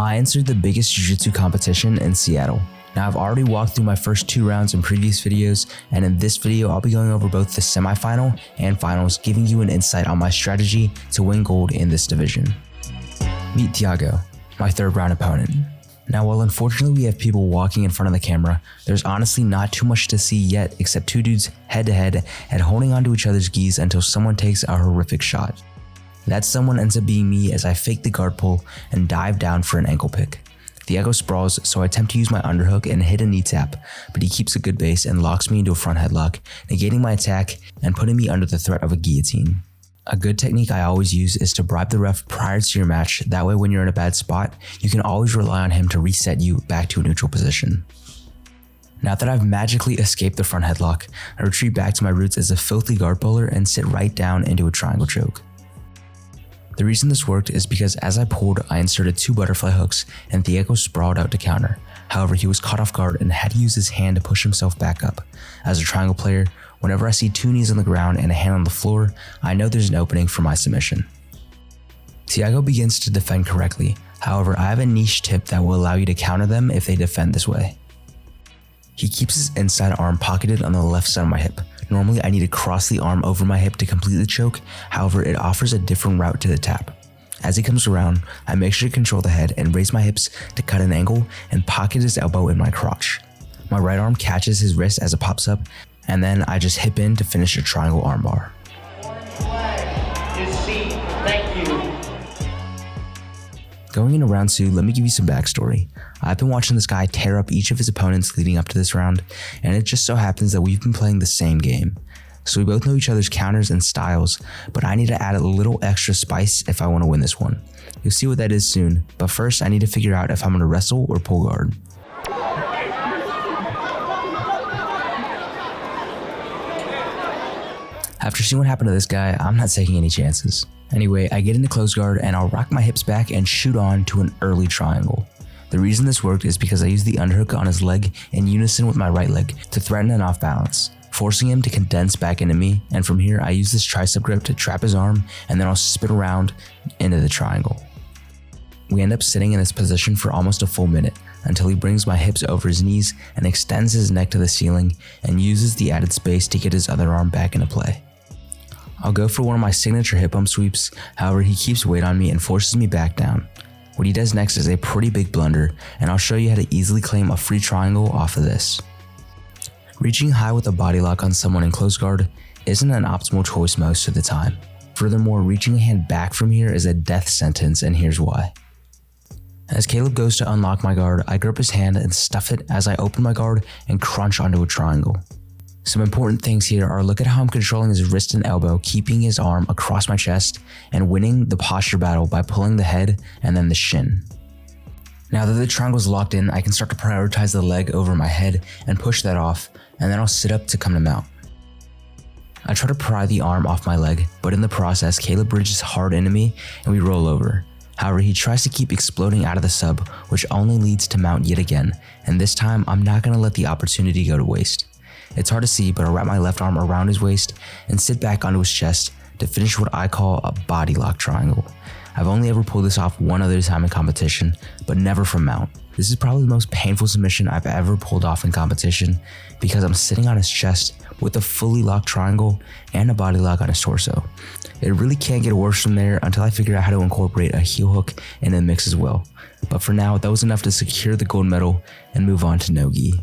I entered the biggest jiu-jitsu competition in Seattle. Now I've already walked through my first 2 rounds in previous videos, and in this video I'll be going over both the semifinal and finals, giving you an insight on my strategy to win gold in this division. Meet Thiago, my 3rd round opponent. Now while unfortunately we have people walking in front of the camera, there's honestly not too much to see yet except 2 dudes head to head and holding onto each other's gis until someone takes a horrific shot. That someone ends up being me as I fake the guard pull and dive down for an ankle pick. Thiago sprawls, so I attempt to use my underhook and hit a knee tap, but he keeps a good base and locks me into a front headlock, negating my attack and putting me under the threat of a guillotine. A good technique I always use is to bribe the ref prior to your match, that way when you're in a bad spot, you can always rely on him to reset you back to a neutral position. Now that I've magically escaped the front headlock, I retreat back to my roots as a filthy guard puller and sit right down into a triangle choke. The reason this worked is because as I pulled, I inserted 2 butterfly hooks and Thiago sprawled out to counter. However, he was caught off guard and had to use his hand to push himself back up. As a triangle player, whenever I see 2 knees on the ground and a hand on the floor, I know there's an opening for my submission. Thiago begins to defend correctly. However, I have a niche tip that will allow you to counter them if they defend this way. He keeps his inside arm pocketed on the left side of my hip. Normally, I need to cross the arm over my hip to complete the choke, however, it offers a different route to the tap. As he comes around, I make sure to control the head and raise my hips to cut an angle and pocket his elbow in my crotch. My right arm catches his wrist as it pops up, and then I just hip in to finish a triangle armbar. Going into round 2, let me give you some backstory. I've been watching this guy tear up each of his opponents leading up to this round, and it just so happens that we've been playing the same game. So we both know each other's counters and styles, but I need to add a little extra spice if I want to win this one. You'll see what that is soon, but first I need to figure out if I'm going to wrestle or pull guard. After seeing what happened to this guy, I'm not taking any chances. Anyway, I get into close guard and I'll rock my hips back and shoot on to an early triangle. The reason this worked is because I used the underhook on his leg in unison with my right leg to threaten an off balance, forcing him to condense back into me, and from here I use this tricep grip to trap his arm and then I'll spin around into the triangle. We end up sitting in this position for almost a full minute until he brings my hips over his knees and extends his neck to the ceiling and uses the added space to get his other arm back into play. I'll go for one of my signature hip bump sweeps, however he keeps weight on me and forces me back down. What he does next is a pretty big blunder, and I'll show you how to easily claim a free triangle off of this. Reaching high with a body lock on someone in close guard isn't an optimal choice most of the time. Furthermore, reaching a hand back from here is a death sentence, and here's why. As Caleb goes to unlock my guard, I grip his hand and stuff it as I open my guard and crunch onto a triangle. Some important things here are look at how I'm controlling his wrist and elbow, keeping his arm across my chest, and winning the posture battle by pulling the head and then the shin. Now that the triangle is locked in, I can start to prioritize the leg over my head and push that off, and then I'll sit up to come to mount. I try to pry the arm off my leg, but in the process, Caleb bridges hard into me and we roll over. However, he tries to keep exploding out of the sub, which only leads to mount yet again, and this time I'm not going to let the opportunity go to waste. It's hard to see, but I'll wrap my left arm around his waist and sit back onto his chest to finish what I call a body lock triangle. I've only ever pulled this off one other time in competition, but never from mount. This is probably the most painful submission I've ever pulled off in competition because I'm sitting on his chest with a fully locked triangle and a body lock on his torso. It really can't get worse from there until I figure out how to incorporate a heel hook in the mix as well. But for now, that was enough to secure the gold medal and move on to no gi.